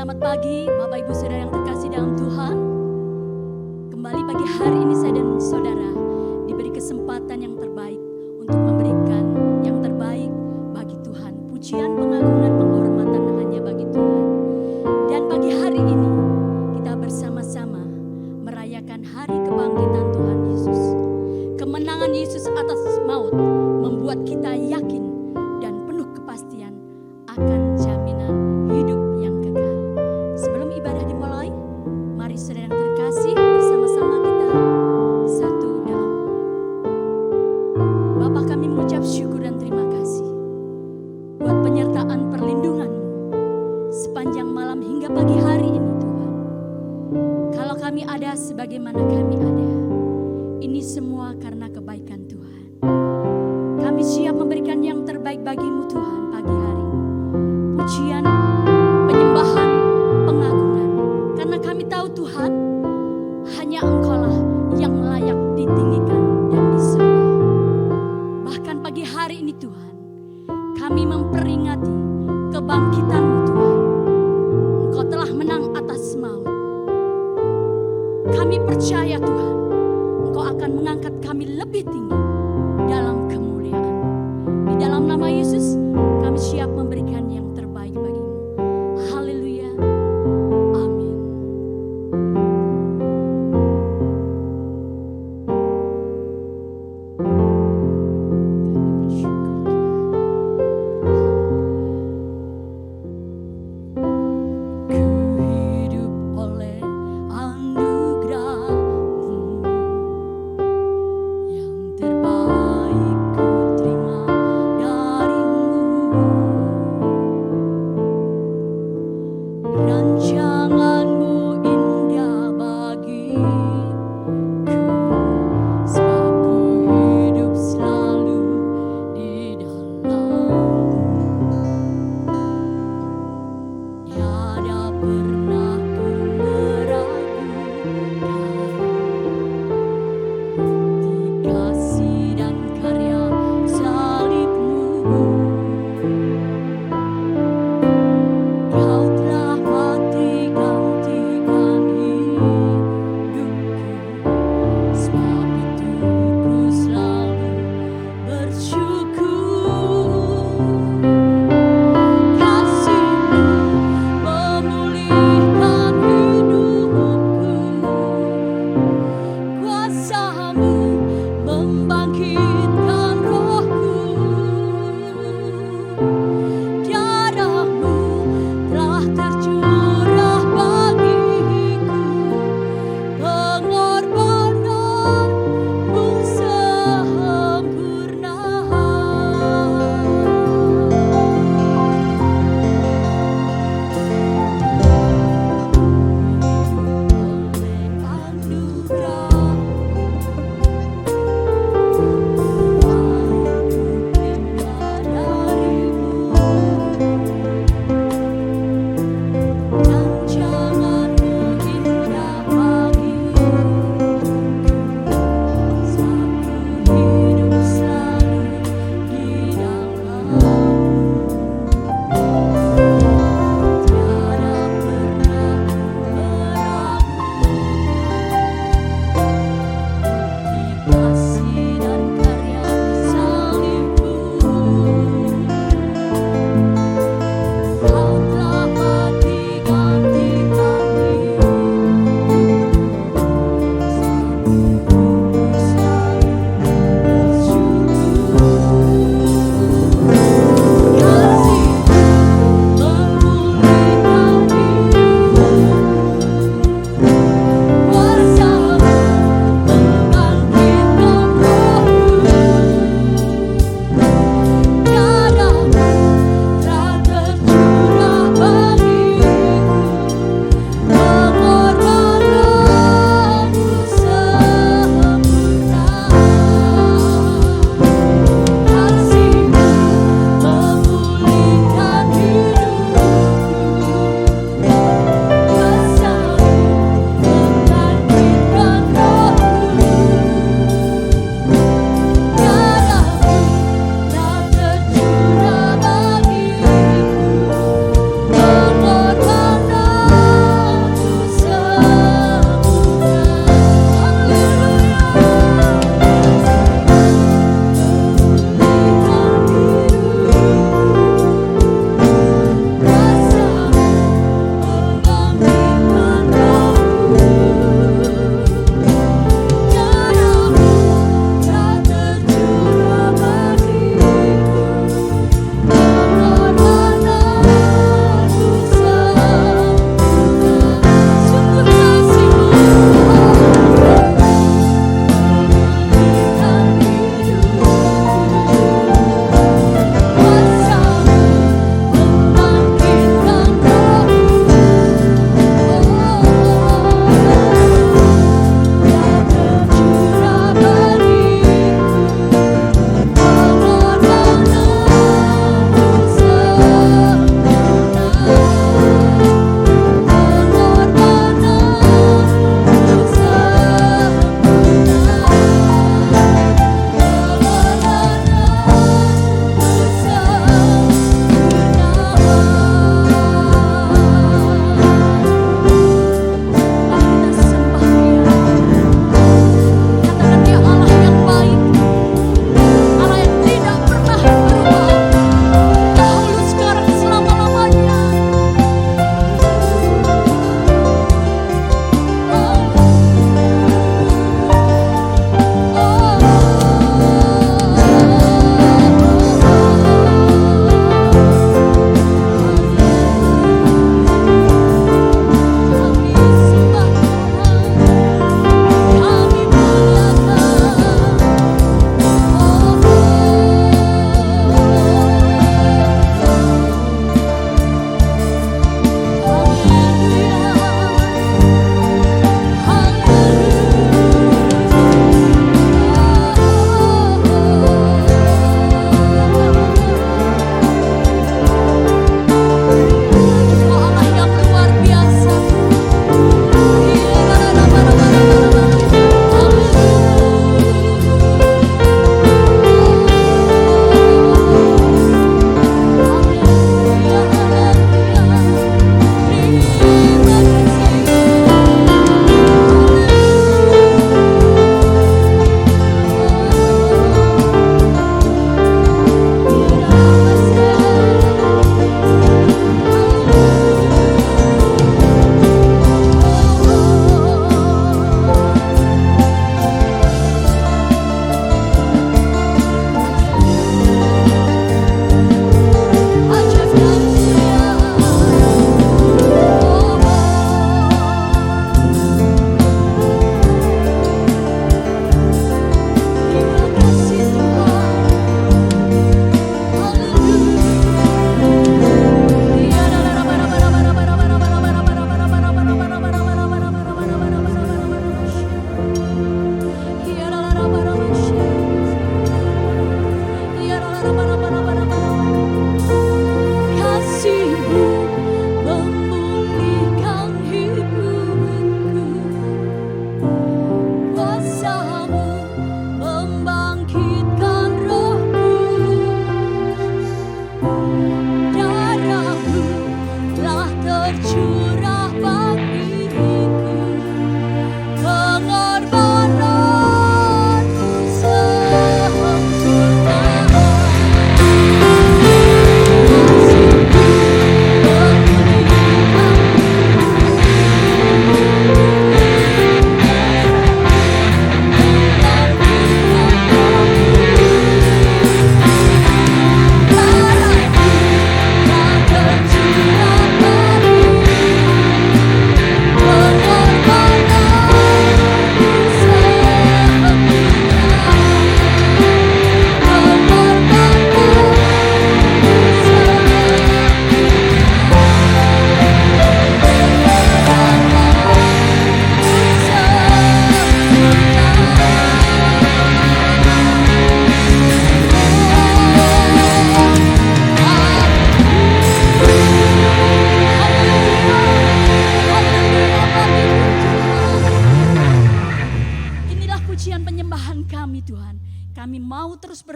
Selamat pagi Bapak Ibu Saudara yang terkasih dalam Tuhan. Kembali pagi hari ini saya dan saudara diberi kesempatan yang terbaik untuk memberikan yang terbaik bagi Tuhan. Pujian, pengagungan, penghormatan hanya bagi Tuhan. Dan pagi hari ini kita bersama-sama merayakan hari kebangkitan Tuhan Yesus. Kemenangan Yesus atas maut membuat kita yakin dan penuh kepastian akan jaminan hidup yang kekal. Sebelum ibadah dimulai, mari saudara yang terkasih bersama-sama kita satu dalam. Bapa, kami mengucap syukur dan terima kasih buat penyertaan perlindungan-Mu sepanjang malam hingga pagi hari ini Tuhan. Kalau kami ada sebagaimana kami ada, ini semua karena kebaikan Tuhan. Kami siap memberikan yang terbaik bagi-Mu Tuhan pagi hari ini. Pujian, penyembahan, pengagungan. Karena kami tahu Tuhan, hanya Engkau-lah yang layak ditinggikan dan disembah. Bahkan pagi hari ini Tuhan, kami memperingati kebangkitan-Mu Tuhan. Engkau telah menang atas maut. Kami percaya Tuhan, Engkau akan mengangkat kami lebih tinggi dalam kemuliaan. Di dalam nama Yesus, kami siap memberikan yang terbaik bagi-Mu. Haleluya. Amin. Kami bersyukur Tuhan.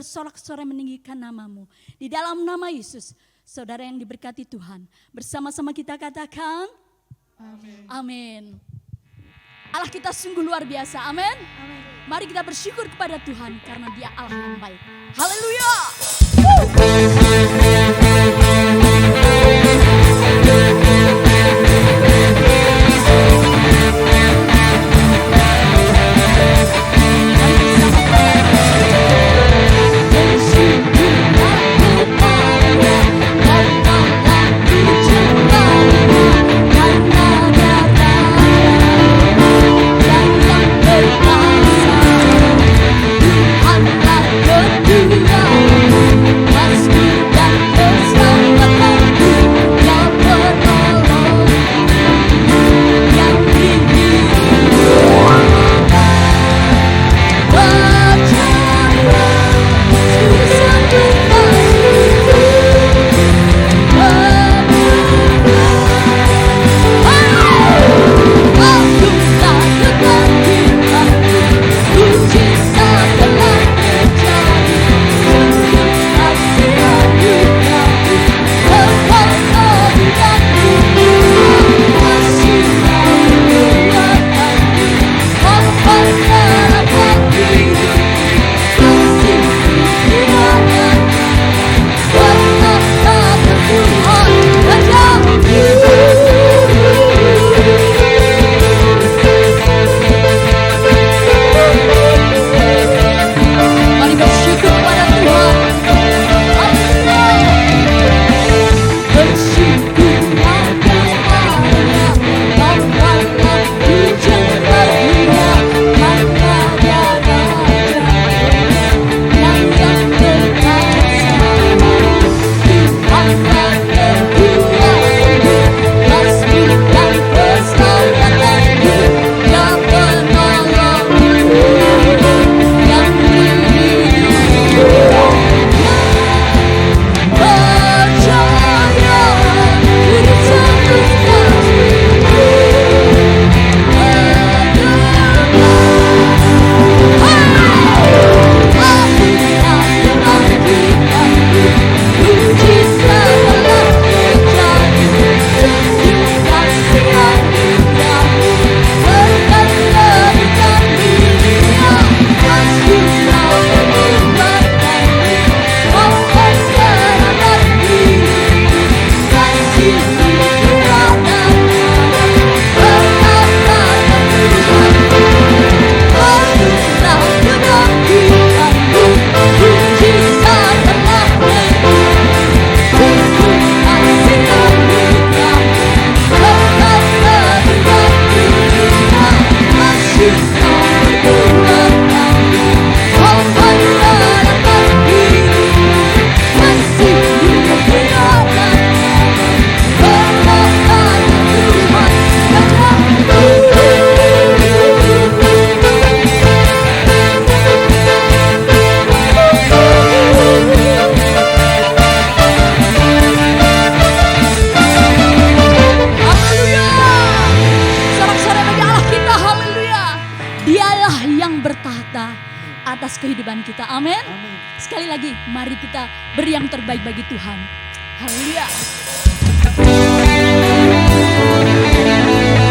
bersorak-sorai meninggikan nama-Mu. Di dalam nama Yesus, saudara yang diberkati Tuhan, bersama-sama kita katakan, Amin. amin. Allah kita sungguh luar biasa, amin. Mari kita bersyukur kepada Tuhan karena Dia Allah yang baik. Haleluya. atas kehidupan kita. Amin. Sekali lagi, mari kita beri yang terbaik bagi Tuhan. Haleluya.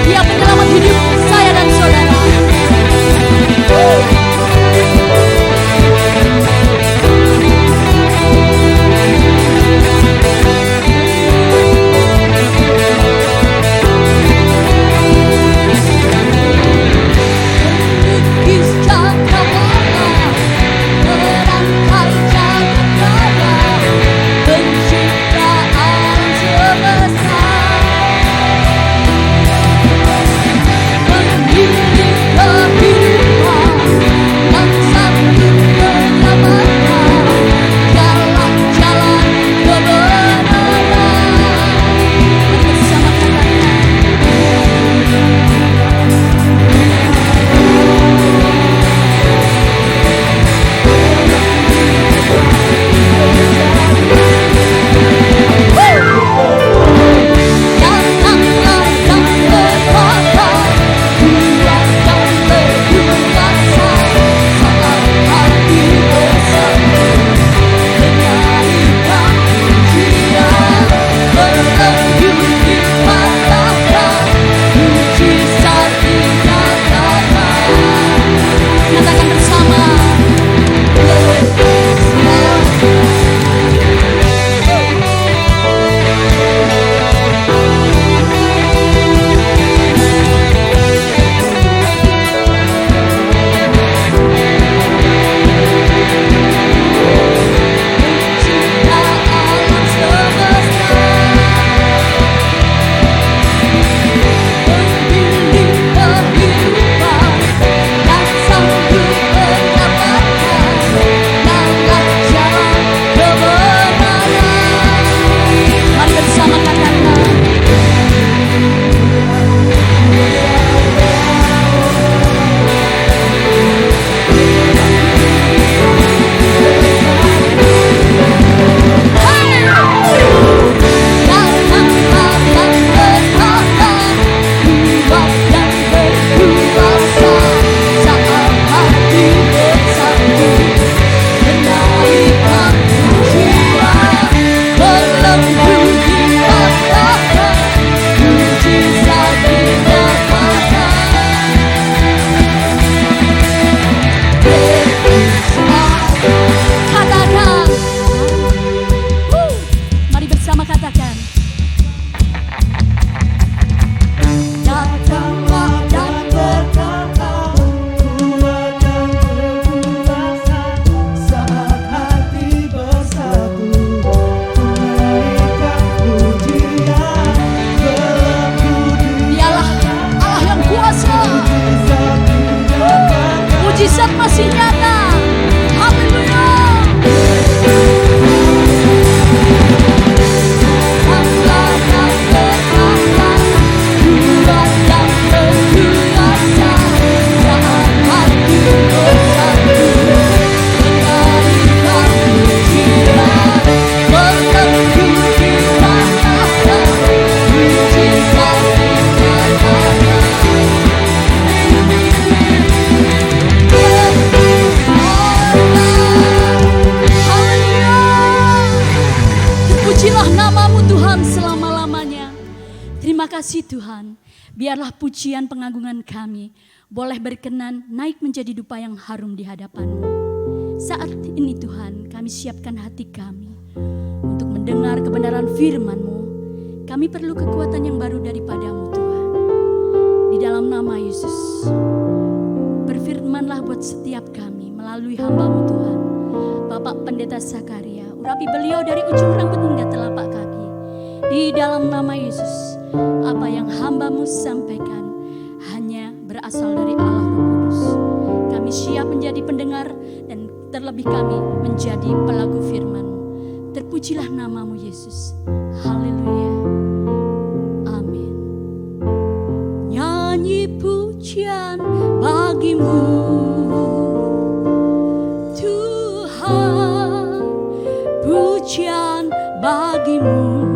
Dia penyelamat hidup saya dan saudara. Penciptaan Terima kasih Tuhan. Biarlah pujian pengagungan kami boleh berkenan naik menjadi dupa yang harum di hadapan-Mu. Saat ini Tuhan, kami siapkan hati kami untuk mendengar kebenaran firman-Mu. Kami perlu kekuatan yang baru daripada-Mu Tuhan. Di dalam nama Yesus, berfirmanlah buat setiap kami melalui hamba-Mu Tuhan. Bapak Pendeta Zakaria, urapi beliau dari ujung rambut hingga telapak kaki. Di dalam nama Yesus, apa yang hamba-Mu sampaikan hanya berasal dari Allah Roh Kudus. Kami siap menjadi pendengar dan terlebih kami menjadi pelaku firman-Mu. Terpujilah nama-Mu Yesus. Haleluya. Amin. Nyanyi pujian bagi-Mu Tuhan, pujian bagi-Mu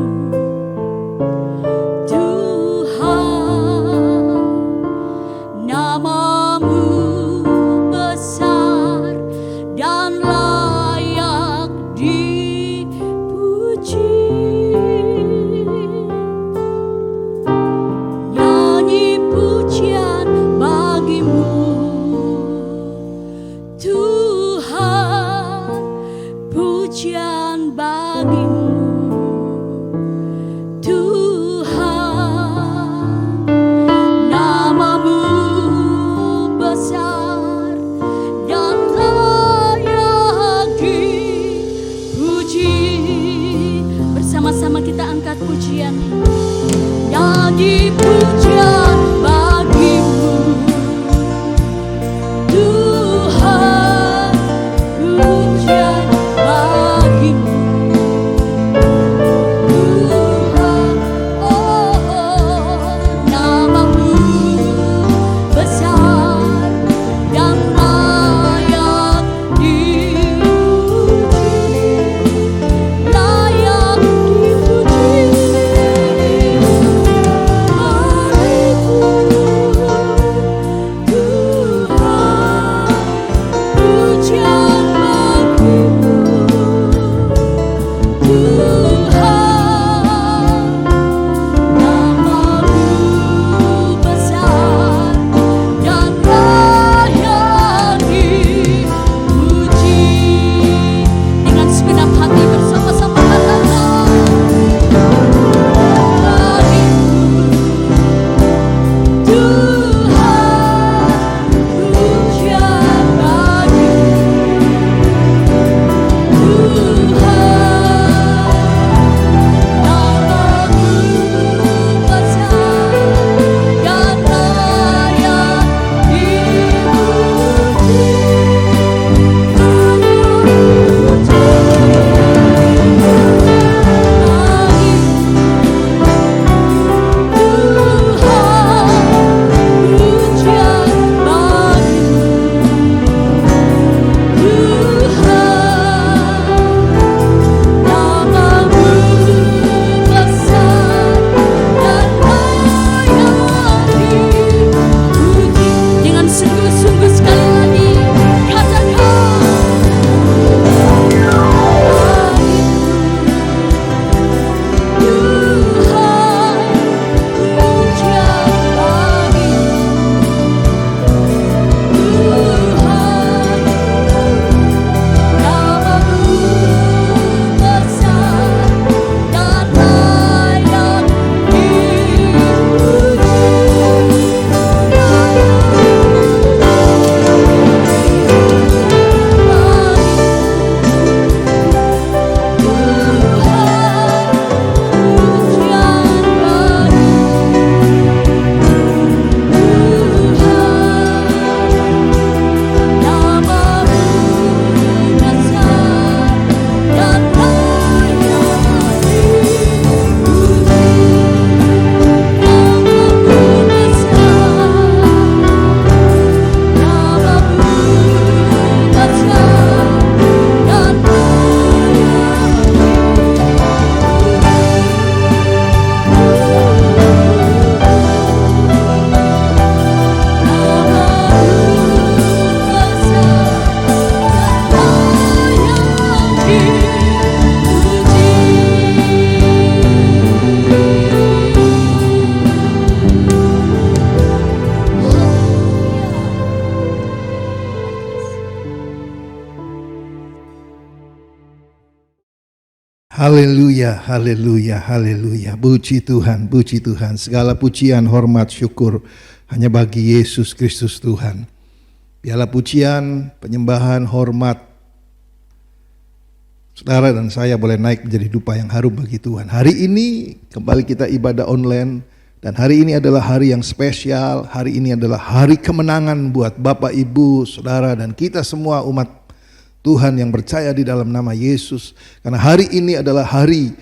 Haleluya, haleluya, haleluya. Puji Tuhan, puji Tuhan. Segala pujian, hormat, syukur hanya bagi Yesus Kristus Tuhan. Piala pujian, penyembahan, hormat, saudara dan saya boleh naik menjadi dupa yang harum bagi Tuhan. Hari ini kembali kita ibadah online. Dan hari ini adalah hari yang spesial. Hari ini adalah hari kemenangan buat Bapak, Ibu, saudara dan kita semua umat Tuhan yang percaya di dalam nama Yesus. Karena hari ini adalah hari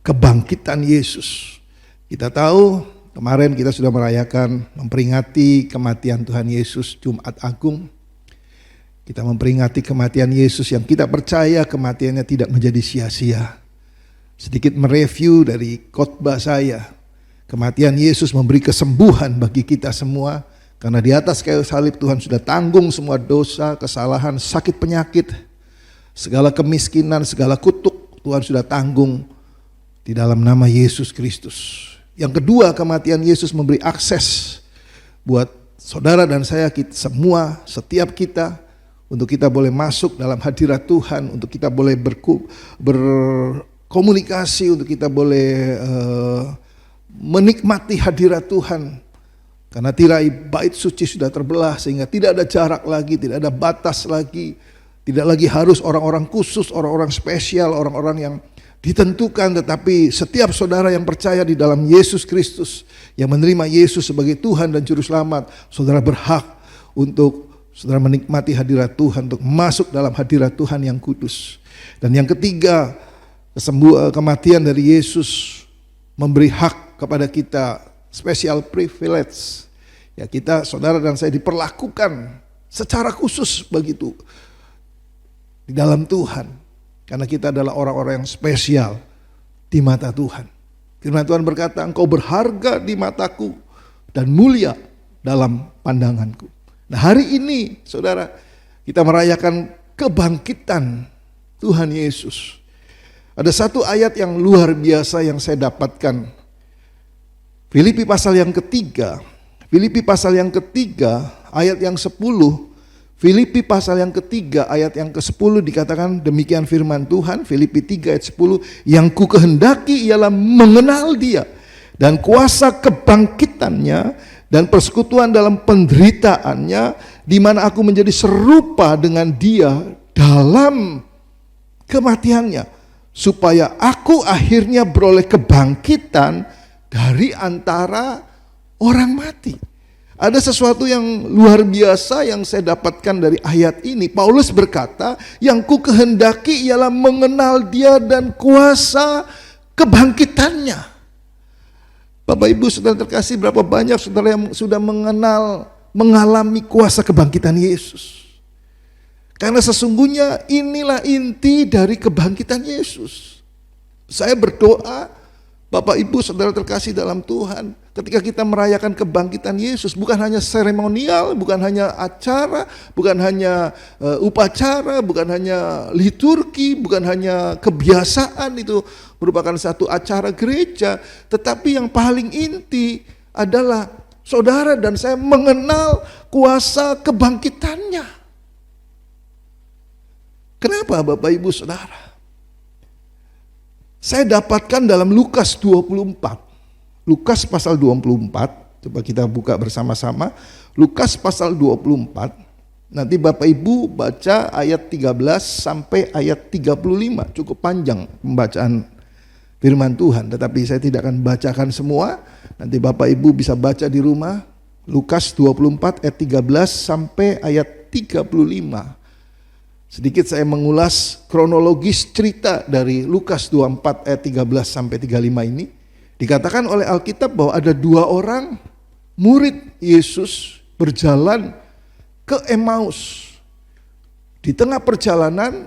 kebangkitan Yesus. Kita tahu kemarin kita sudah merayakan, memperingati kematian Tuhan Yesus Jumat Agung. Kita memperingati kematian Yesus yang kita percaya kematiannya tidak menjadi sia-sia. Sedikit mereview dari khotbah saya. Kematian Yesus memberi kesembuhan bagi kita semua. Karena di atas kayu salib Tuhan sudah tanggung semua dosa, kesalahan, sakit penyakit. Segala kemiskinan, segala kutuk Tuhan sudah tanggung di dalam nama Yesus Kristus. Yang kedua, kematian Yesus memberi akses buat saudara dan saya, kita semua, setiap kita, untuk kita boleh masuk dalam hadirat Tuhan, untuk kita boleh berkomunikasi, untuk kita boleh menikmati hadirat Tuhan. Karena tirai bait suci sudah terbelah sehingga tidak ada jarak lagi, tidak ada batas lagi. Tidak lagi harus orang-orang khusus, orang-orang spesial, orang-orang yang ditentukan. Tetapi setiap saudara yang percaya di dalam Yesus Kristus, yang menerima Yesus sebagai Tuhan dan Juru Selamat, saudara berhak untuk saudara menikmati hadirat Tuhan, untuk masuk dalam hadirat Tuhan yang kudus. Dan yang ketiga, kematian dari Yesus memberi hak kepada kita, special privilege. Ya, kita, saudara dan saya diperlakukan secara khusus begitu di dalam Tuhan, karena kita adalah orang-orang yang spesial di mata Tuhan. Firman Tuhan berkata, engkau berharga di mataku dan mulia dalam pandanganku. Nah, hari ini saudara, kita merayakan kebangkitan Tuhan Yesus. Ada satu ayat yang luar biasa yang saya dapatkan. Filipi pasal yang ketiga, ayat yang 10. Filipi pasal yang ketiga ayat yang ke-10 dikatakan demikian firman Tuhan. Filipi 3 ayat 10, yang ku kehendaki ialah mengenal dia dan kuasa kebangkitannya dan persekutuan dalam penderitaannya, di mana aku menjadi serupa dengan dia dalam kematiannya, supaya aku akhirnya beroleh kebangkitan dari antara orang mati. Ada sesuatu yang luar biasa yang saya dapatkan dari ayat ini. Paulus berkata, yang ku kehendaki ialah mengenal dia dan kuasa kebangkitannya. Bapak Ibu saudara terkasih, berapa banyak saudara yang sudah mengalami kuasa kebangkitan Yesus. Karena sesungguhnya inilah inti dari kebangkitan Yesus. Saya berdoa, Bapak Ibu saudara terkasih dalam Tuhan, ketika kita merayakan kebangkitan Yesus, bukan hanya seremonial, bukan hanya acara, bukan hanya upacara, bukan hanya liturgi, bukan hanya kebiasaan, itu merupakan satu acara gereja, tetapi yang paling inti adalah saudara dan saya mengenal kuasa kebangkitannya. Kenapa Bapak Ibu saudara? Saya dapatkan dalam Lukas 24. Lukas pasal 24, coba kita buka bersama-sama. Lukas pasal 24. Nanti Bapak Ibu baca ayat 13 sampai ayat 35. Cukup panjang pembacaan firman Tuhan, tetapi saya tidak akan bacakan semua. Nanti Bapak Ibu bisa baca di rumah. Lukas 24 ayat 13 sampai ayat 35. Sedikit saya mengulas kronologis cerita dari Lukas 24 ayat 13 sampai 35 ini. Dikatakan oleh Alkitab bahwa ada dua orang murid Yesus berjalan ke Emmaus. Di tengah perjalanan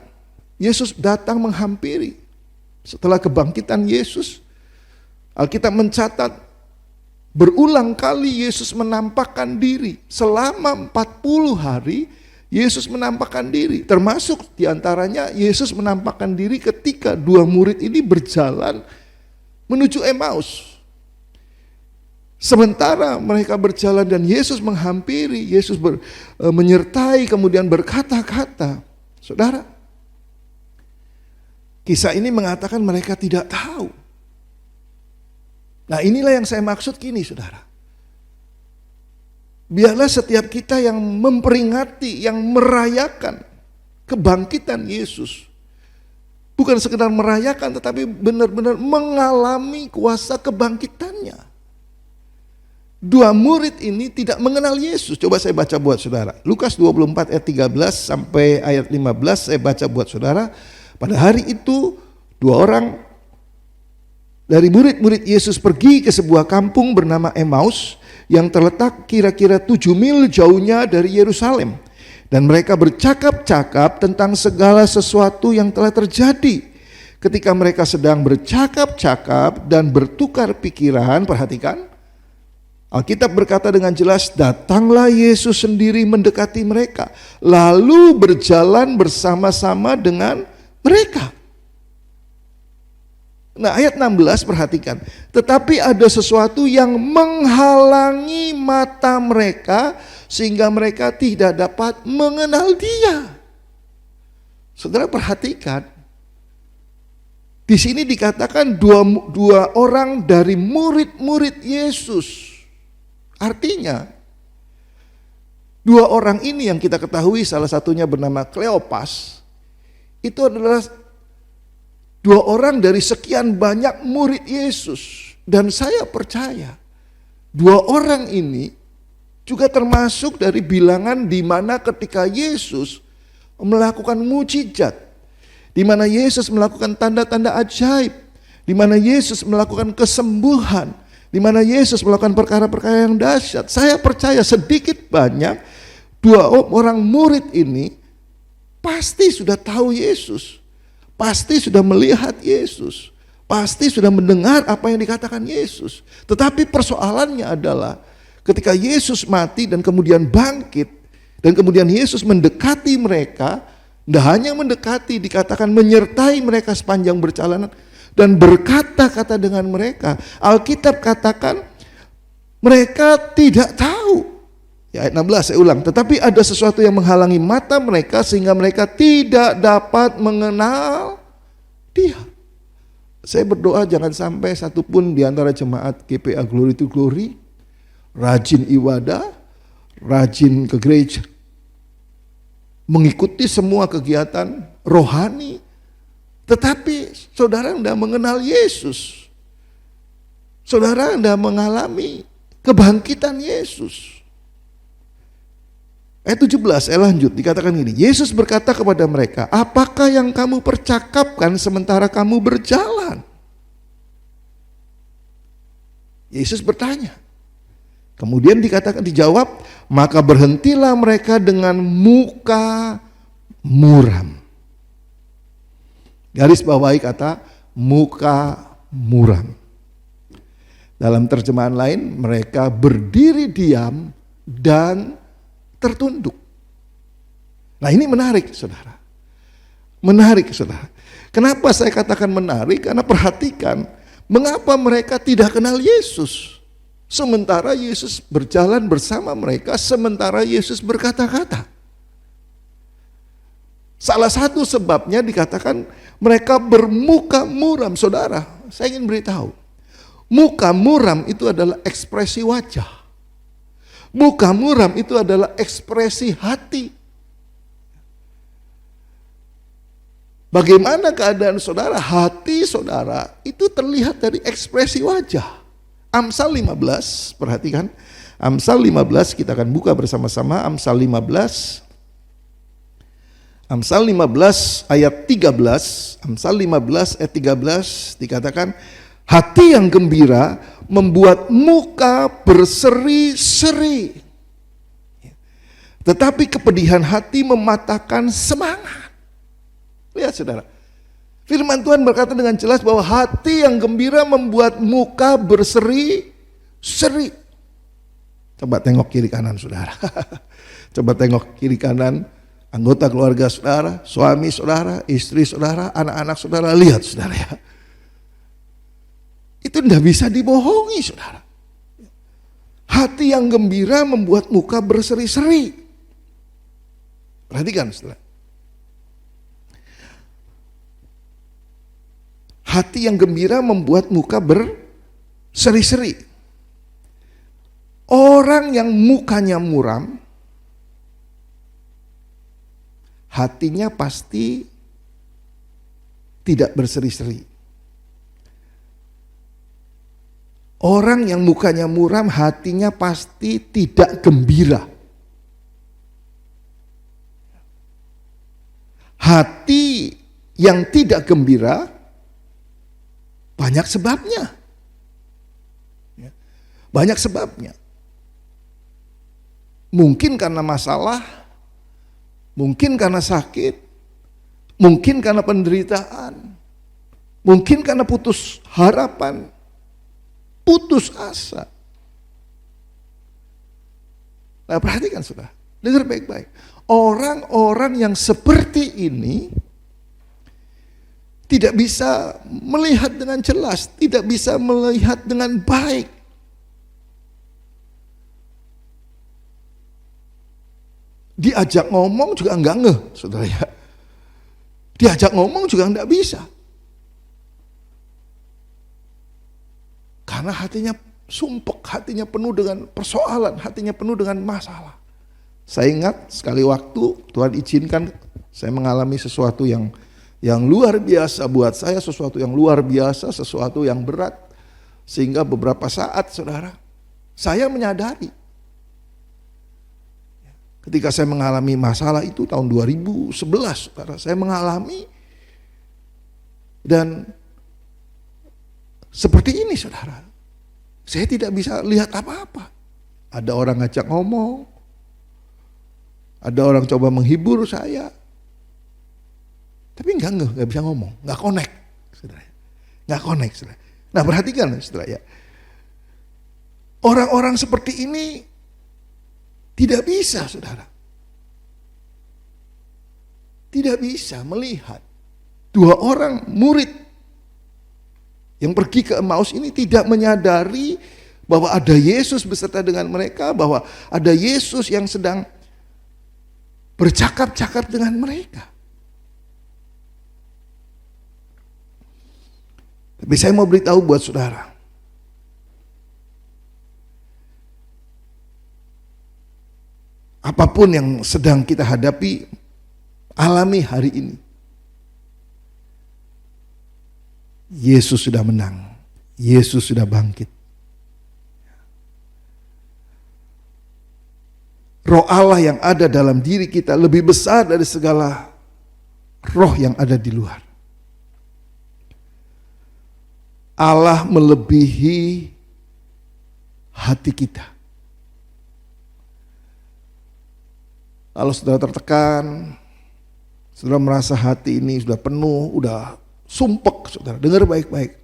Yesus datang menghampiri. Setelah kebangkitan Yesus, Alkitab mencatat berulang kali Yesus menampakkan diri. Selama 40 hari Yesus menampakkan diri, termasuk diantaranya Yesus menampakkan diri ketika dua murid ini berjalan menuju Emmaus. Sementara mereka berjalan dan Yesus menghampiri, Yesus menyertai kemudian berkata-kata. Saudara, Kisah ini mengatakan mereka tidak tahu. Nah, inilah yang saya maksud gini, saudara. Biarlah setiap kita yang memperingati, yang merayakan kebangkitan Yesus, bukan sekedar merayakan, tetapi benar-benar mengalami kuasa kebangkitannya. Dua murid ini tidak mengenal Yesus. Coba saya baca buat saudara. Lukas 24 ayat 13 sampai ayat 15 saya baca buat saudara. Pada hari itu dua orang dari murid-murid Yesus pergi ke sebuah kampung bernama Emmaus yang terletak kira-kira 7 mil jauhnya dari Yerusalem. Dan mereka bercakap-cakap tentang segala sesuatu yang telah terjadi. Ketika mereka sedang bercakap-cakap dan bertukar pikiran, perhatikan, Alkitab berkata dengan jelas, datanglah Yesus sendiri mendekati mereka, lalu berjalan bersama-sama dengan mereka. Nah, ayat 16 perhatikan. Tetapi ada sesuatu yang menghalangi mata mereka sehingga mereka tidak dapat mengenal Dia. Saudara perhatikan. Di sini dikatakan dua orang dari murid-murid Yesus. Artinya dua orang ini yang kita ketahui salah satunya bernama Kleopas, itu adalah dua orang dari sekian banyak murid Yesus. Dan saya percaya dua orang ini juga termasuk dari bilangan di mana ketika Yesus melakukan mujizat, di mana Yesus melakukan tanda-tanda ajaib, di mana Yesus melakukan kesembuhan, di mana Yesus melakukan perkara-perkara yang dahsyat. Saya percaya sedikit banyak dua orang murid ini pasti sudah tahu Yesus, pasti sudah melihat Yesus, pasti sudah mendengar apa yang dikatakan Yesus. Tetapi persoalannya adalah ketika Yesus mati dan kemudian bangkit, dan kemudian Yesus mendekati mereka, tidak hanya mendekati, dikatakan menyertai mereka sepanjang perjalanan, dan berkata-kata dengan mereka. Alkitab katakan mereka tidak tahu. Ya, ayat 16 saya ulang. Tetapi ada sesuatu yang menghalangi mata mereka sehingga mereka tidak dapat mengenal Dia. Saya berdoa jangan sampai satupun di antara jemaat GPA Glory to Glory rajin ibadah, rajin ke gereja, mengikuti semua kegiatan rohani, tetapi saudara tidak mengenal Yesus. Saudara tidak mengalami kebangkitan Yesus. Ayat 17 saya lanjut, dikatakan gini, Yesus berkata kepada mereka, apakah yang kamu percakapkan sementara kamu berjalan? Yesus bertanya. Kemudian dijawab, maka berhentilah mereka dengan muka muram. Garis bawahi kata muka muram. Dalam terjemahan lain, mereka berdiri diam dan tertunduk. Nah, ini menarik, saudara. Menarik, saudara. Kenapa saya katakan menarik? Karena perhatikan, mengapa mereka tidak kenal Yesus? Sementara Yesus berjalan bersama mereka, sementara Yesus berkata-kata. Salah satu sebabnya dikatakan mereka bermuka muram. Saudara, saya ingin beritahu, muka muram itu adalah ekspresi wajah. Muka muram itu adalah ekspresi hati. Bagaimana keadaan saudara? Hati saudara itu terlihat dari ekspresi wajah. Amsal 15, perhatikan. Amsal 15 kita akan buka bersama-sama. Amsal 15. Amsal 15 ayat 13. Amsal 15 ayat 13 dikatakan, hati yang gembira membuat muka berseri-seri, tetapi kepedihan hati mematahkan semangat. Lihat saudara, firman Tuhan berkata dengan jelas bahwa hati yang gembira membuat muka berseri-seri. Coba tengok kiri kanan saudara. Coba tengok kiri kanan, anggota keluarga saudara, suami saudara, istri saudara, anak-anak saudara. Lihat saudara ya. Itu tidak bisa dibohongi saudara. Hati yang gembira membuat muka berseri-seri. Perhatikan saudara. Hati yang gembira membuat muka berseri-seri. Orang yang mukanya muram, hatinya pasti tidak berseri-seri. Orang yang mukanya muram, hatinya pasti tidak gembira. Hati yang tidak gembira banyak sebabnya. Banyak sebabnya. Mungkin karena masalah, mungkin karena sakit, mungkin karena penderitaan, mungkin karena putus harapan, putus asa. Nah, perhatikan saudara, dengar baik-baik. Orang-orang yang seperti ini tidak bisa melihat dengan jelas, tidak bisa melihat dengan baik. Diajak ngomong juga enggak ngeh, saudara ya. Diajak ngomong juga enggak bisa. Karena hatinya sumpek, hatinya penuh dengan persoalan, hatinya penuh dengan masalah. Saya ingat sekali waktu Tuhan izinkan saya mengalami sesuatu yang luar biasa buat saya, sesuatu yang luar biasa, sesuatu yang berat. Sehingga beberapa saat saudara, saya menyadari ketika saya mengalami masalah itu tahun 2011, saudara, saya mengalami dan seperti ini saudara, saya tidak bisa lihat apa-apa. Ada orang ngajak ngomong, ada orang coba menghibur saya, tapi enggak bisa ngomong, enggak connect, saudara, enggak connect, saudara. Nah perhatikan saudara ya, orang-orang seperti ini tidak bisa saudara, tidak bisa melihat. Dua orang murid yang pergi ke Emmaus ini tidak menyadari bahwa ada Yesus beserta dengan mereka, bahwa ada Yesus yang sedang bercakap-cakap dengan mereka. Tapi saya mau beritahu buat saudara, apapun yang sedang kita hadapi, alami hari ini, Yesus sudah menang, Yesus sudah bangkit. Roh Allah yang ada dalam diri kita lebih besar dari segala roh yang ada di luar. Allah melebihi hati kita. Kalau saudara tertekan, saudara merasa hati ini sudah penuh, sudah sumpek, saudara, dengar baik-baik.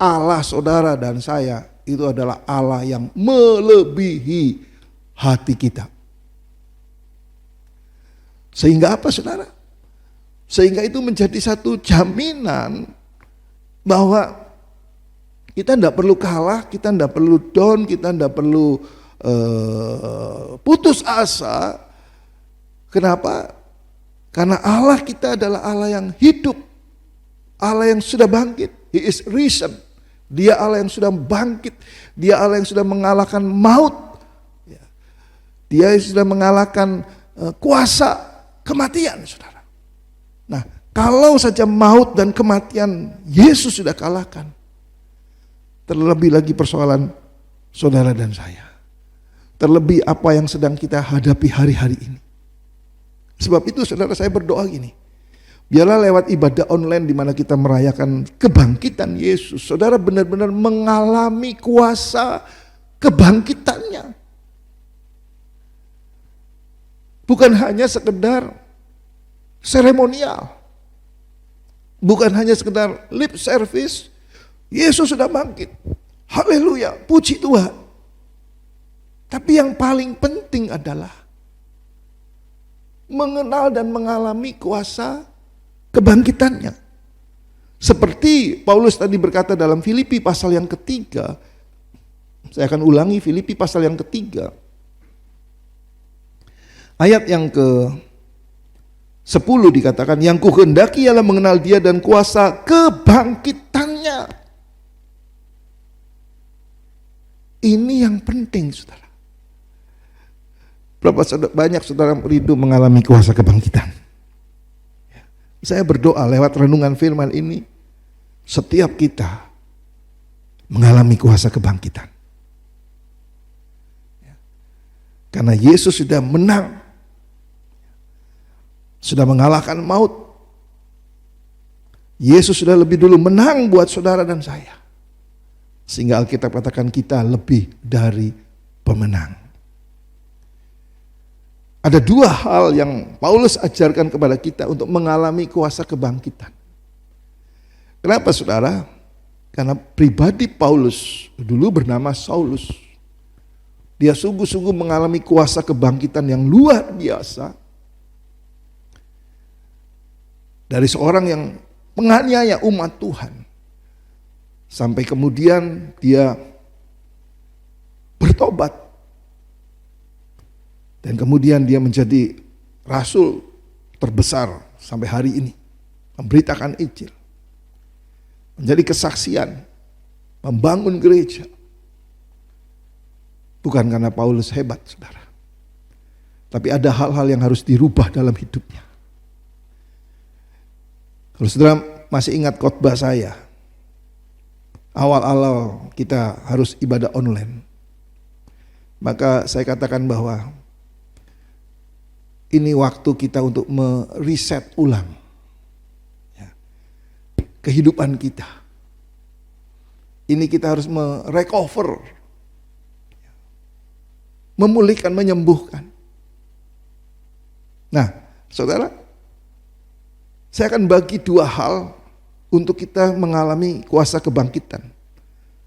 Allah saudara dan saya itu adalah Allah yang melebihi hati kita. Sehingga apa saudara? Sehingga itu menjadi satu jaminan bahwa kita tidak perlu kalah, kita tidak perlu down, kita tidak perlu putus asa. Kenapa? Karena Allah kita adalah Allah yang hidup, Allah yang sudah bangkit. He is risen. Dia Allah yang sudah bangkit. Dia Allah yang sudah mengalahkan maut. Dia yang sudah mengalahkan kuasa kematian, saudara. Nah, kalau saja maut dan kematian Yesus sudah kalahkan, terlebih lagi persoalan saudara dan saya. Terlebih apa yang sedang kita hadapi hari-hari ini. Sebab itu saudara, saya berdoa gini. Biarlah lewat ibadah online di mana kita merayakan kebangkitan Yesus, saudara benar-benar mengalami kuasa kebangkitannya. Bukan hanya sekedar seremonial. Bukan hanya sekedar lip service. Yesus sudah bangkit. Haleluya, puji Tuhan. Tapi yang paling penting adalah mengenal dan mengalami kuasa kebangkitannya. Seperti Paulus tadi berkata dalam Filipi pasal yang ketiga. Saya akan ulangi Filipi pasal yang ketiga. Ayat yang ke-10 dikatakan, yang kuhendaki ialah mengenal dia dan kuasa kebangkitan semuanya. Ini yang penting, saudara. Banyak saudara rindu mengalami kuasa kebangkitan. Saya berdoa lewat renungan firman ini, setiap kita mengalami kuasa kebangkitan. Karena Yesus sudah menang, sudah mengalahkan maut. Yesus sudah lebih dulu menang buat saudara dan saya. Sehingga Alkitab katakan kita lebih dari pemenang. Ada dua hal yang Paulus ajarkan kepada kita untuk mengalami kuasa kebangkitan. Kenapa saudara? Karena pribadi Paulus dulu bernama Saulus. Dia sungguh-sungguh mengalami kuasa kebangkitan yang luar biasa. Dari seorang yang penganiaya umat Tuhan. Sampai kemudian dia bertobat. Dan kemudian dia menjadi rasul terbesar sampai hari ini. Memberitakan Injil. Menjadi kesaksian. Membangun gereja. Bukan karena Paulus hebat, saudara. Tapi ada hal-hal yang harus dirubah dalam hidupnya. Kalau saudara masih ingat khotbah saya, awal-awal kita harus ibadah online. Maka saya katakan bahwa ini waktu kita untuk mereset ulang kehidupan kita. Ini kita harus merecover, memulihkan, menyembuhkan. Nah, saudara, saya akan bagi dua hal untuk kita mengalami kuasa kebangkitan.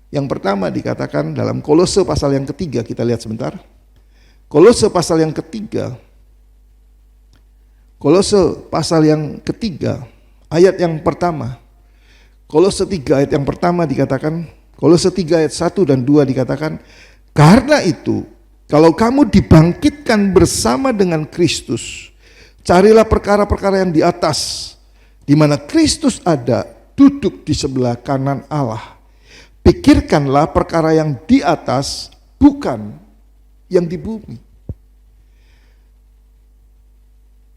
Yang pertama dikatakan dalam Kolose pasal yang ketiga, kita lihat sebentar. Kolose pasal yang ketiga, Kolose pasal yang ketiga, ayat yang pertama. Kolose 3 ayat yang pertama dikatakan, Kolose 3 ayat 1 dan 2 dikatakan, karena itu, kalau kamu dibangkitkan bersama dengan Kristus, carilah perkara-perkara yang di atas, di mana Kristus ada, duduk di sebelah kanan Allah. Pikirkanlah perkara yang di atas, bukan yang di bumi.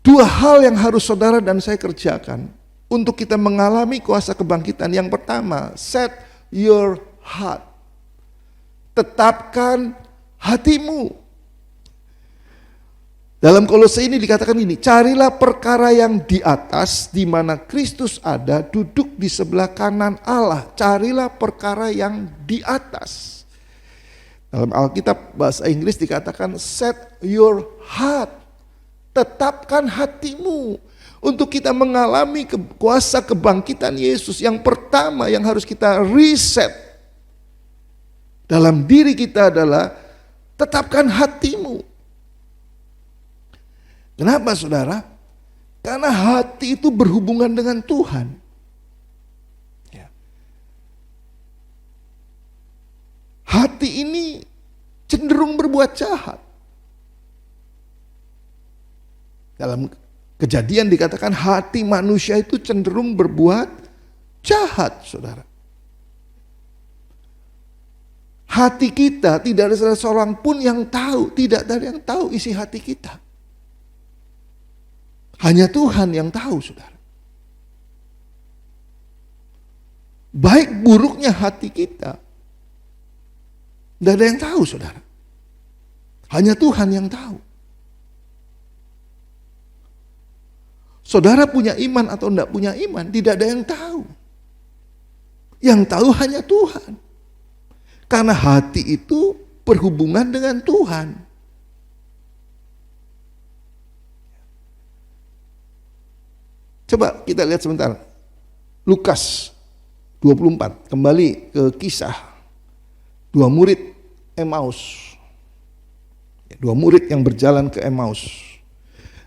Dua hal yang harus saudara dan saya kerjakan untuk kita mengalami kuasa kebangkitan. Yang pertama, set your heart. Tetapkan hatimu. Dalam Kolose ini dikatakan ini, carilah perkara yang di atas, di mana Kristus ada, duduk di sebelah kanan Allah. Carilah perkara yang di atas. Dalam Alkitab bahasa Inggris dikatakan set your heart. Tetapkan hatimu. Untuk kita mengalami kuasa kebangkitan Yesus, yang pertama yang harus kita reset dalam diri kita adalah tetapkan hatimu. Kenapa saudara? Karena hati itu berhubungan dengan Tuhan. Hati ini cenderung berbuat jahat. Dalam Kejadian dikatakan hati manusia itu cenderung berbuat jahat, saudara. Hati kita tidak ada seorang pun yang tahu, tidak ada yang tahu isi hati kita. Hanya Tuhan yang tahu, saudara. Baik buruknya hati kita, tidak ada yang tahu, saudara. Hanya Tuhan yang tahu. Saudara punya iman atau tidak punya iman, tidak ada yang tahu. Yang tahu hanya Tuhan. Karena hati itu berhubungan dengan Tuhan. Coba kita lihat sebentar. Lukas 24, kembali ke kisah dua murid Emmaus. Dua murid yang berjalan ke Emmaus.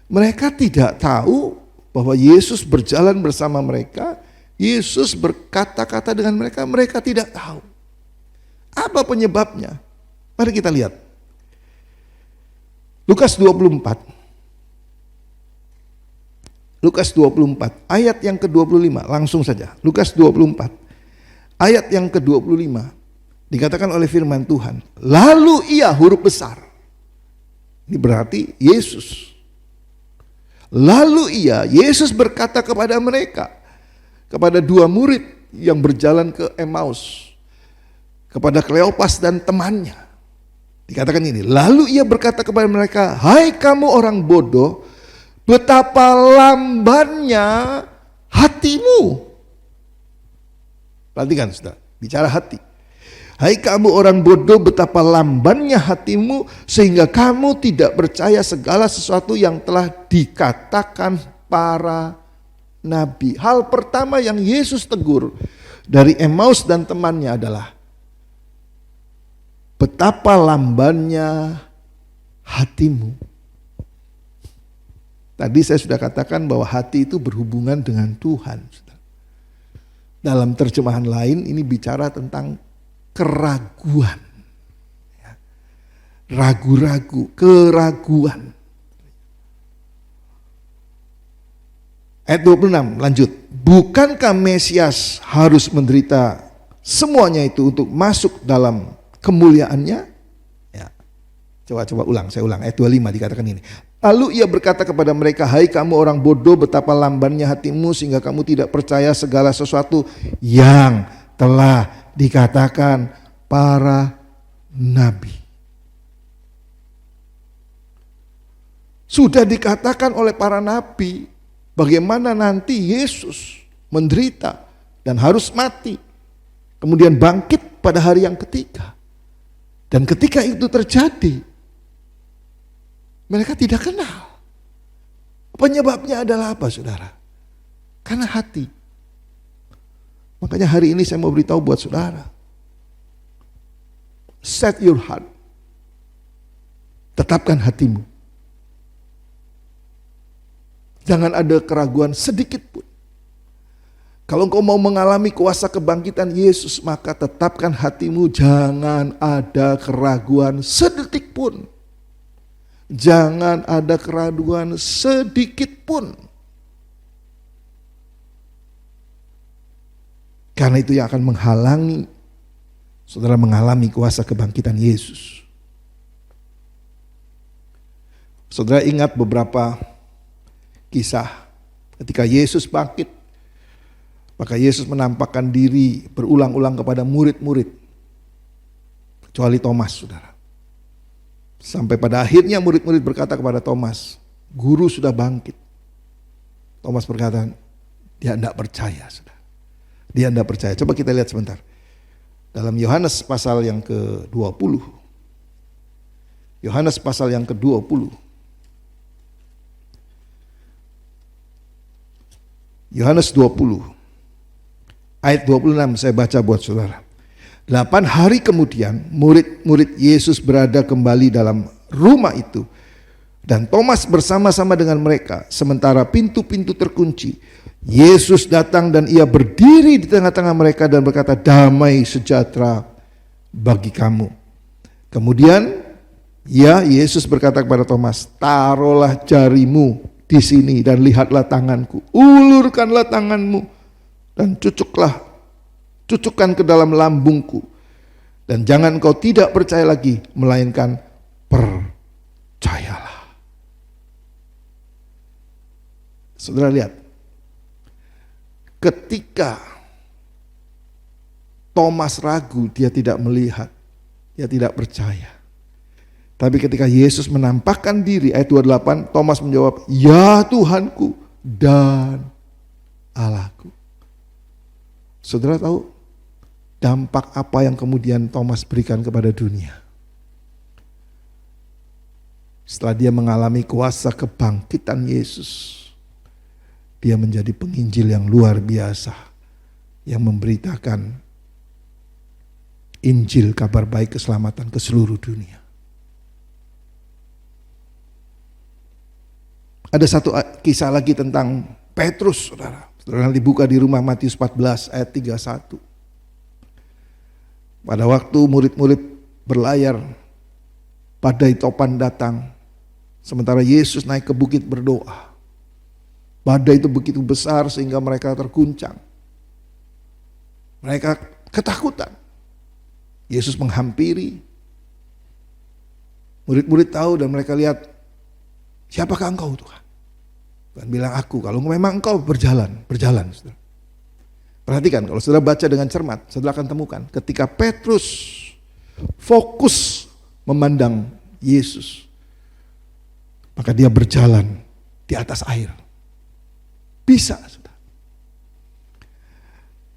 Mereka tidak tahu bahwa Yesus berjalan bersama mereka, Yesus berkata-kata dengan mereka, mereka tidak tahu. Apa penyebabnya? Mari kita lihat. Lukas 24. Lukas 24, ayat yang ke-25, langsung saja. Lukas 24, ayat yang ke-25 dikatakan oleh firman Tuhan, lalu ia, huruf besar. Ini berarti Yesus. Lalu ia, Yesus berkata kepada mereka, kepada dua murid yang berjalan ke Emmaus, kepada Kleopas dan temannya. Dikatakan ini, lalu ia berkata kepada mereka, hai kamu orang bodoh, betapa lambannya hatimu. Perhatikan saudara, bicara hati. Hai kamu orang bodoh, betapa lambannya hatimu sehingga kamu tidak percaya segala sesuatu yang telah dikatakan para nabi. Hal pertama yang Yesus tegur dari Emmaus dan temannya adalah betapa lambannya hatimu. Tadi saya sudah katakan bahwa hati itu berhubungan dengan Tuhan. Dalam terjemahan lain ini bicara tentang keraguan. Ragu-ragu, keraguan. Ayat 26 lanjut. Bukankah Mesias harus menderita semuanya itu untuk masuk dalam kemuliaannya? Ya. Coba ulang, saya ulang. Ayat 25 dikatakan ini. Lalu ia berkata kepada mereka, hai kamu orang bodoh, betapa lambannya hatimu sehingga kamu tidak percaya segala sesuatu yang telah dikatakan para nabi. Sudah dikatakan oleh para nabi bagaimana nanti Yesus menderita dan harus mati, kemudian bangkit pada hari yang ketiga. Dan ketika itu terjadi, mereka tidak kenal. Penyebabnya adalah apa, saudara? Karena hati. Makanya hari ini saya mau beritahu buat saudara. Set your heart. Tetapkan hatimu. Jangan ada keraguan sedikit pun. Kalau engkau mau mengalami kuasa kebangkitan Yesus, maka tetapkan hatimu, jangan ada keraguan sedetik pun. Jangan ada keraguan sedikit pun. Karena itu yang akan menghalangi saudara mengalami kuasa kebangkitan Yesus. Saudara ingat beberapa kisah ketika Yesus bangkit, maka Yesus menampakkan diri berulang-ulang kepada murid-murid, kecuali Thomas, saudara. Sampai pada akhirnya murid-murid berkata kepada Thomas, guru sudah bangkit. Thomas berkata, dia tidak percaya, saudara. Dia tidak percaya. Coba kita lihat sebentar. Dalam Yohanes pasal yang ke-20. Yohanes pasal yang ke-20. Yohanes 20. Ayat 26 saya baca buat saudara. 8 hari kemudian murid-murid Yesus berada kembali dalam rumah itu. Dan Thomas bersama-sama dengan mereka. Sementara pintu-pintu terkunci. Yesus datang dan ia berdiri di tengah-tengah mereka dan berkata, damai sejahtera bagi kamu. Kemudian Yesus berkata kepada Thomas, taruhlah jarimu di sini dan lihatlah tanganku. Ulurkanlah tanganmu dan cucukkan ke dalam lambungku. Dan jangan kau tidak percaya lagi, melainkan percayalah. Saudara lihat, ketika Thomas ragu, dia tidak melihat, dia tidak percaya. Tapi ketika Yesus menampakkan diri, ayat 28, Thomas menjawab, ya Tuhanku dan Allahku. Saudara tahu dampak apa yang kemudian Thomas berikan kepada dunia? Setelah dia mengalami kuasa kebangkitan Yesus, dia menjadi penginjil yang luar biasa, yang memberitakan Injil, kabar baik keselamatan ke seluruh dunia. Ada satu kisah lagi tentang Petrus, saudara. Saudara dibuka di rumah Matius 14 ayat 31. Pada waktu murid-murid berlayar, badai topan datang, sementara Yesus naik ke bukit berdoa. Badai itu begitu besar sehingga mereka terguncang. Mereka ketakutan. Yesus menghampiri. Murid-murid tahu dan mereka lihat, siapakah engkau Tuhan? Tuhan bilang, aku. Kalau memang engkau berjalan. Saudara. Perhatikan, kalau saudara baca dengan cermat, saudara akan temukan ketika Petrus fokus memandang Yesus, maka dia berjalan di atas air. Bisa, saudara.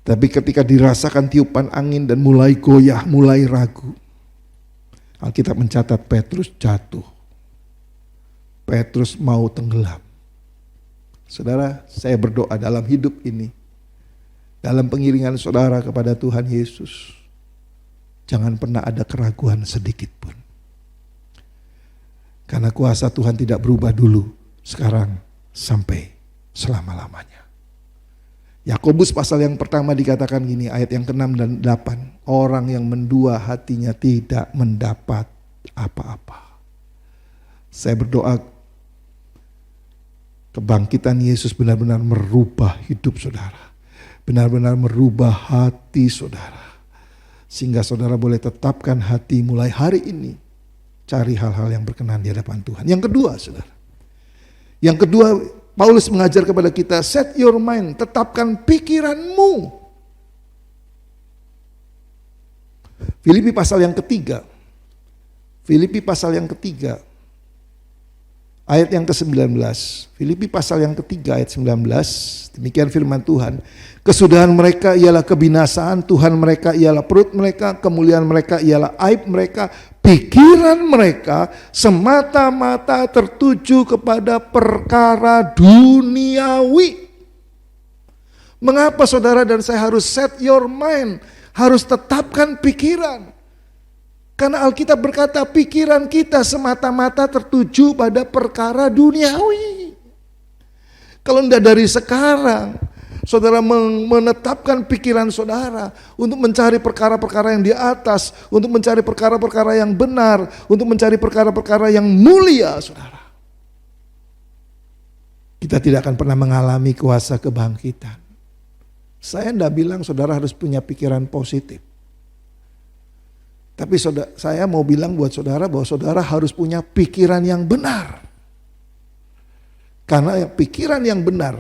Tapi ketika dirasakan tiupan angin dan mulai goyah, mulai ragu, Alkitab mencatat Petrus jatuh. Petrus mau tenggelam. Saudara, saya berdoa dalam hidup ini, dalam pengiringan saudara kepada Tuhan Yesus, jangan pernah ada keraguan sedikit pun. Karena kuasa Tuhan tidak berubah dulu, sekarang, sampai selama-lamanya. Yakobus pasal yang pertama dikatakan gini, ayat yang ke-6 dan 8. Orang yang mendua hatinya tidak mendapat apa-apa. Saya berdoa kebangkitan Yesus benar-benar merubah hidup saudara. Benar-benar merubah hati saudara. Sehingga saudara boleh tetapkan hati mulai hari ini. Cari hal-hal yang berkenan di hadapan Tuhan. Yang kedua saudara. Yang kedua, Paulus mengajar kepada kita, set your mind, tetapkan pikiranmu. Filipi pasal yang ketiga. Filipi pasal yang ketiga. Ayat yang ke-19. Filipi pasal yang ketiga ayat 19. Demikian firman Tuhan. Kesudahan mereka ialah kebinasaan, Tuhan mereka ialah perut mereka, kemuliaan mereka ialah aib mereka. Pikiran mereka semata-mata tertuju kepada perkara duniawi. Mengapa saudara dan saya harus set your mind? Harus tetapkan pikiran. Karena Alkitab berkata pikiran kita semata-mata tertuju pada perkara duniawi. Kalau tidak dari sekarang, saudara menetapkan pikiran saudara untuk mencari perkara-perkara yang di atas, untuk mencari perkara-perkara yang benar, untuk mencari perkara-perkara yang mulia, saudara. Kita tidak akan pernah mengalami kuasa kebangkitan. Saya tidak bilang saudara harus punya pikiran positif. Tapi saya mau bilang buat saudara bahwa saudara harus punya pikiran yang benar. Karena pikiran yang benar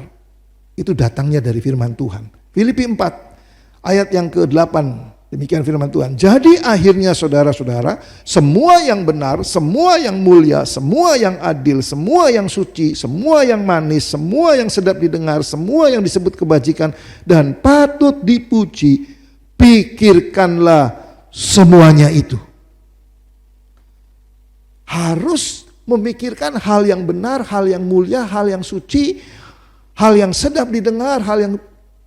itu datangnya dari firman Tuhan. Filipi 4 ayat yang ke-8. Demikian firman Tuhan. Jadi akhirnya saudara-saudara, semua yang benar, semua yang mulia, semua yang adil, semua yang suci, semua yang manis, semua yang sedap didengar, semua yang disebut kebajikan dan patut dipuji, pikirkanlah semuanya itu. Harus memikirkan hal yang benar, hal yang mulia, hal yang suci, hal yang sedap didengar, hal yang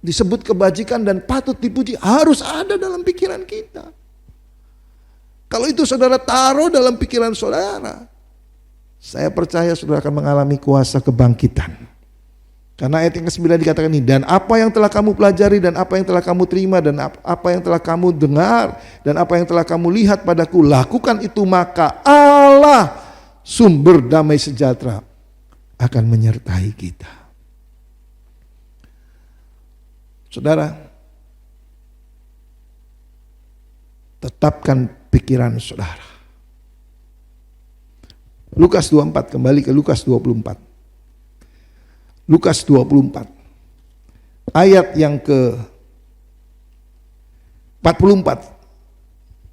disebut kebajikan dan patut dipuji, harus ada dalam pikiran kita. Kalau itu saudara taruh dalam pikiran saudara, saya percaya saudara akan mengalami kuasa kebangkitan. Karena ayat yang ke-9 dikatakan ini, dan apa yang telah kamu pelajari dan apa yang telah kamu terima dan apa yang telah kamu dengar dan apa yang telah kamu lihat padaku, lakukan itu maka Allah sumber damai sejahtera akan menyertai kita. Saudara, tetapkan pikiran saudara. Lukas 24, kembali ke Lukas 24. Lukas 24 ayat yang ke 44.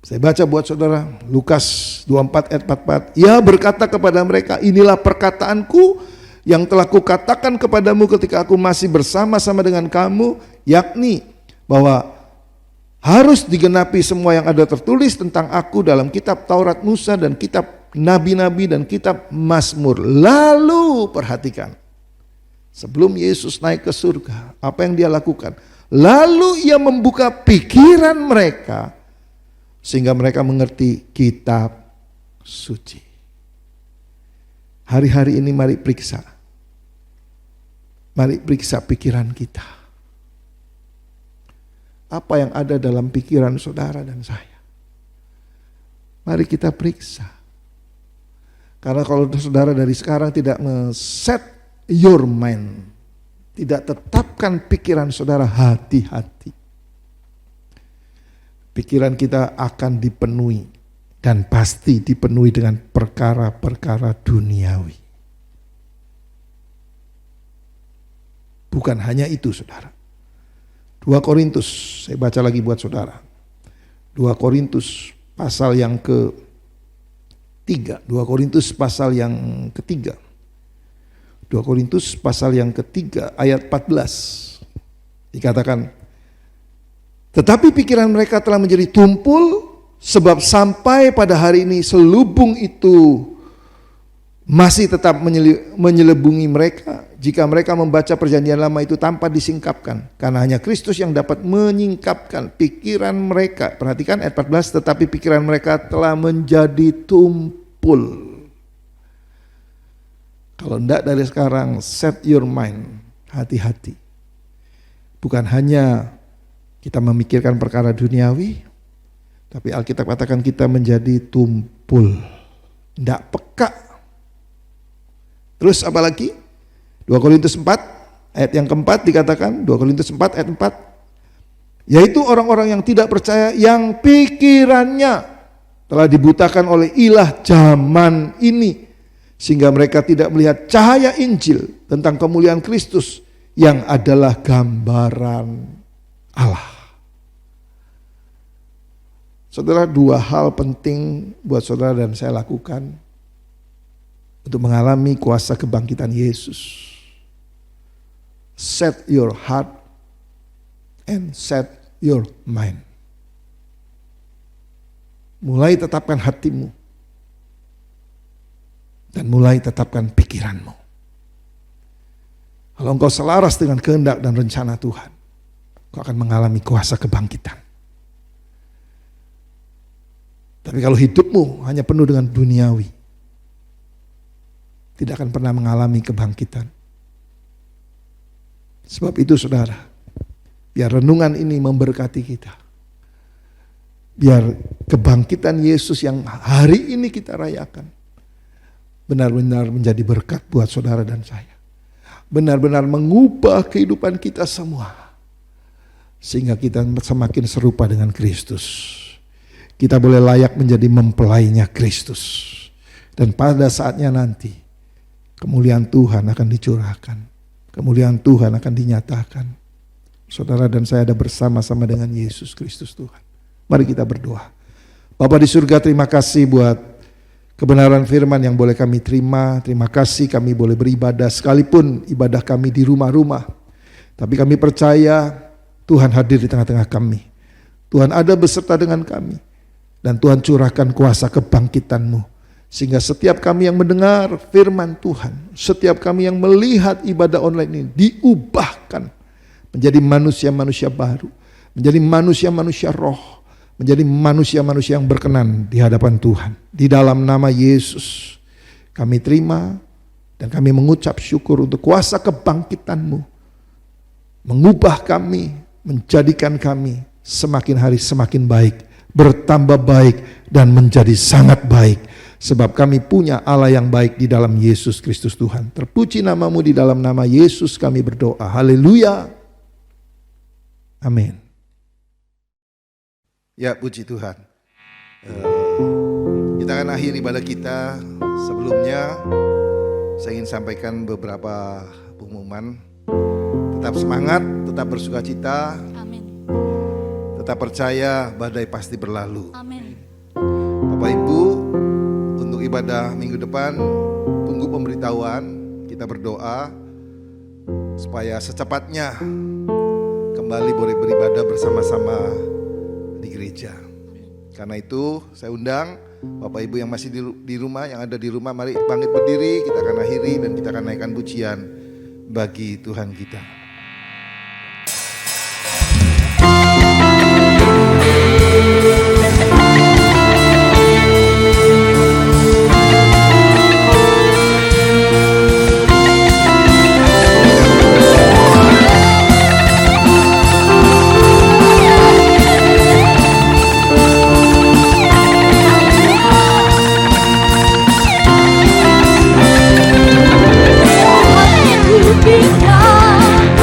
Saya baca buat saudara, Lukas 24 ayat 44. Ia berkata kepada mereka, inilah perkataanku yang telah kukatakan kepadamu ketika aku masih bersama-sama dengan kamu, yakni bahwa harus digenapi semua yang ada tertulis tentang aku dalam kitab Taurat Musa dan kitab nabi-nabi dan kitab Mazmur. Lalu perhatikan, sebelum Yesus naik ke surga, apa yang dia lakukan? Lalu ia membuka pikiran mereka sehingga mereka mengerti kitab suci. Hari-hari ini mari periksa. Mari periksa pikiran kita. Apa yang ada dalam pikiran saudara dan saya? Mari kita periksa. Karena kalau saudara dari sekarang tidak set your mind, tidak tetapkan pikiran saudara, hati-hati. pikiran kita akan dipenuhi dan pasti dipenuhi dengan perkara-perkara duniawi. Bukan hanya itu, saudara. 2 Korintus, saya baca lagi buat saudara. 2 Korintus pasal yang ke-3. 2 Korintus pasal yang ke-3. 2 Korintus pasal yang ke-3 ayat 14. Dikatakan, tetapi pikiran mereka telah menjadi tumpul, sebab sampai pada hari ini selubung itu masih tetap menyelubungi mereka jika mereka membaca perjanjian lama itu tanpa disingkapkan. Karena hanya Kristus yang dapat menyingkapkan pikiran mereka. Perhatikan ayat 14, tetapi pikiran mereka telah menjadi tumpul. Kalau enggak dari sekarang, set your mind, hati-hati. Bukan hanya kita memikirkan perkara duniawi, tapi Alkitab katakan kita menjadi tumpul, enggak peka. Terus apa lagi? 2 Korintus 4 ayat yang keempat dikatakan, 2 Korintus 4 ayat 4, yaitu orang-orang yang tidak percaya yang pikirannya telah dibutakan oleh ilah zaman ini, sehingga mereka tidak melihat cahaya Injil tentang kemuliaan Kristus yang adalah gambaran Allah. Saudara, 2 hal penting buat saudara dan saya lakukan untuk mengalami kuasa kebangkitan Yesus. Set your heart and set your mind. Mulai tetapkan hatimu dan mulai tetapkan pikiranmu. Kalau engkau selaras dengan kehendak dan rencana Tuhan, engkau akan mengalami kuasa kebangkitan. Tapi kalau hidupmu hanya penuh dengan duniawi, tidak akan pernah mengalami kebangkitan. Sebab itu saudara, biar renungan ini memberkati kita. Biar kebangkitan Yesus yang hari ini kita rayakan benar-benar menjadi berkat buat saudara dan saya. Benar-benar mengubah kehidupan kita semua. Sehingga kita semakin serupa dengan Kristus. Kita boleh layak menjadi mempelainya Kristus. Dan pada saatnya nanti, kemuliaan Tuhan akan dicurahkan. Kemuliaan Tuhan akan dinyatakan. Saudara dan saya ada bersama-sama dengan Yesus Kristus Tuhan. Mari kita berdoa. Bapa di surga, terima kasih buat kebenaran firman yang boleh kami terima. Terima kasih kami boleh beribadah sekalipun ibadah kami di rumah-rumah. Tapi kami percaya Tuhan hadir di tengah-tengah kami. Tuhan ada beserta dengan kami. Dan Tuhan curahkan kuasa kebangkitan-Mu. Sehingga setiap kami yang mendengar firman Tuhan, setiap kami yang melihat ibadah online ini diubahkan menjadi manusia-manusia baru, menjadi manusia-manusia roh, menjadi manusia-manusia yang berkenan di hadapan Tuhan. Di dalam nama Yesus kami terima dan kami mengucap syukur untuk kuasa kebangkitan-Mu, mengubah kami, menjadikan kami semakin hari semakin baik, bertambah baik dan menjadi sangat baik. Sebab kami punya Allah yang baik di dalam Yesus Kristus Tuhan. Terpuji nama-Mu, di dalam nama Yesus kami berdoa. Haleluya. Amin. Ya, puji Tuhan. Kita akan akhiri ibadah kita. Sebelumnya saya ingin sampaikan beberapa pengumuman. Tetap semangat, tetap bersukacita. Amin. Tetap percaya badai pasti berlalu. Amin. Bapak Ibu, untuk ibadah minggu depan tunggu pemberitahuan. Kita berdoa supaya secepatnya kembali boleh beribadah bersama-sama di gereja. Karena itu saya undang Bapak Ibu yang masih di rumah, yang ada di rumah, mari bangkit berdiri. Kita akan akhiri dan kita akan naikkan pujian bagi Tuhan kita. Haleluya.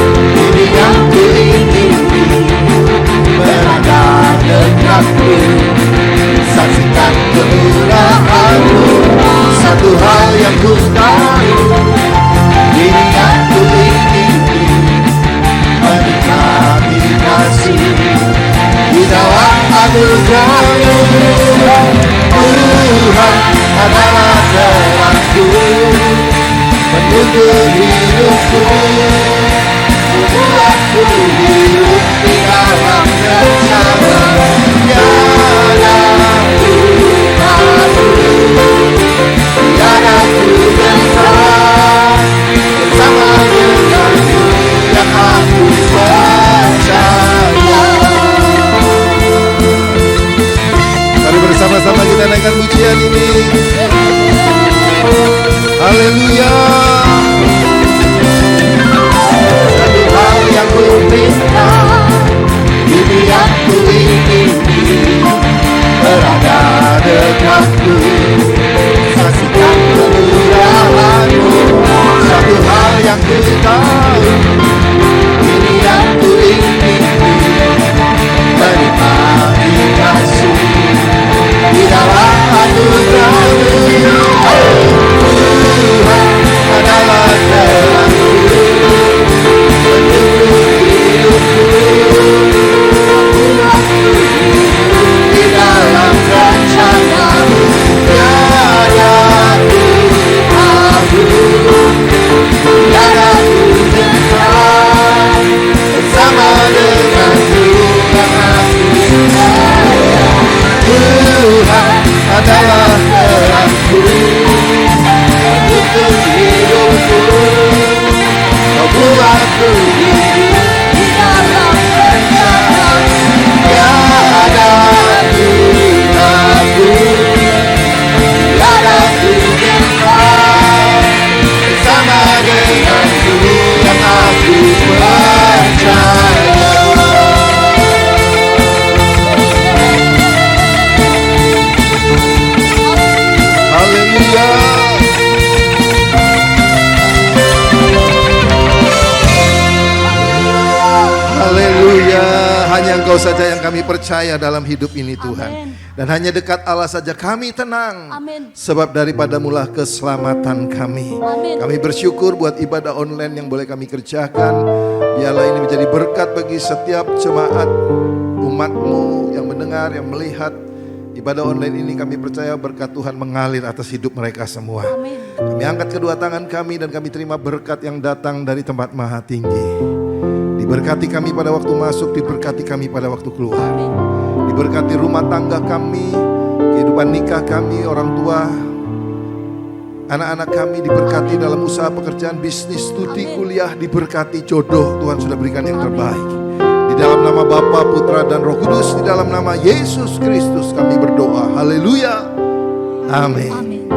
naikkan pujian ini. Haleluya. Satu hal yang ku minta, ini yang ku ingini, berada dekatku, saksikan kemurahan-Mu. Satu hal yang ku tahu, ini yang ku ingini, menikmati kasih di dalam anugerah-Mu. Tuhan adalah terangku, petunjuk hidupku, di dalam rencana-Mu. Tiada ku tahu, tiada ku dekat, bersama denganmu yang aku percaya. Tuhan adalah terangku, petunjuk hidupku, kau buatku hidup di dalam rencana-Mu. Tiada aku, tiada ku dekat, bersama denganmu yang aku percaya. Haleluya. Haleluya. Hanya Engkau saja yang kami percaya dalam hidup ini Tuhan. Amin. Dan hanya dekat Allah saja kami tenang. Amin. Sebab daripadamu-lah keselamatan kami. Amin. Kami bersyukur buat ibadah online yang boleh kami kerjakan. Biarlah ini menjadi berkat bagi setiap jemaat umat-Mu yang mendengar, yang melihat ibadah online ini. Kami percaya berkat Tuhan mengalir atas hidup mereka semua. Amin. Kami angkat kedua tangan kami dan kami terima berkat yang datang dari tempat maha tinggi. Diberkati kami pada waktu masuk, diberkati kami pada waktu keluar. Amin. Diberkati rumah tangga kami, kehidupan nikah kami, orang tua, anak-anak kami diberkati dalam usaha pekerjaan, bisnis, studi, Amin. kuliah, diberkati jodoh. Tuhan sudah berikan yang terbaik. Di dalam nama Bapa, Putra, dan Roh Kudus, di dalam nama Yesus Kristus kami berdoa. Haleluya. Amin. Amin.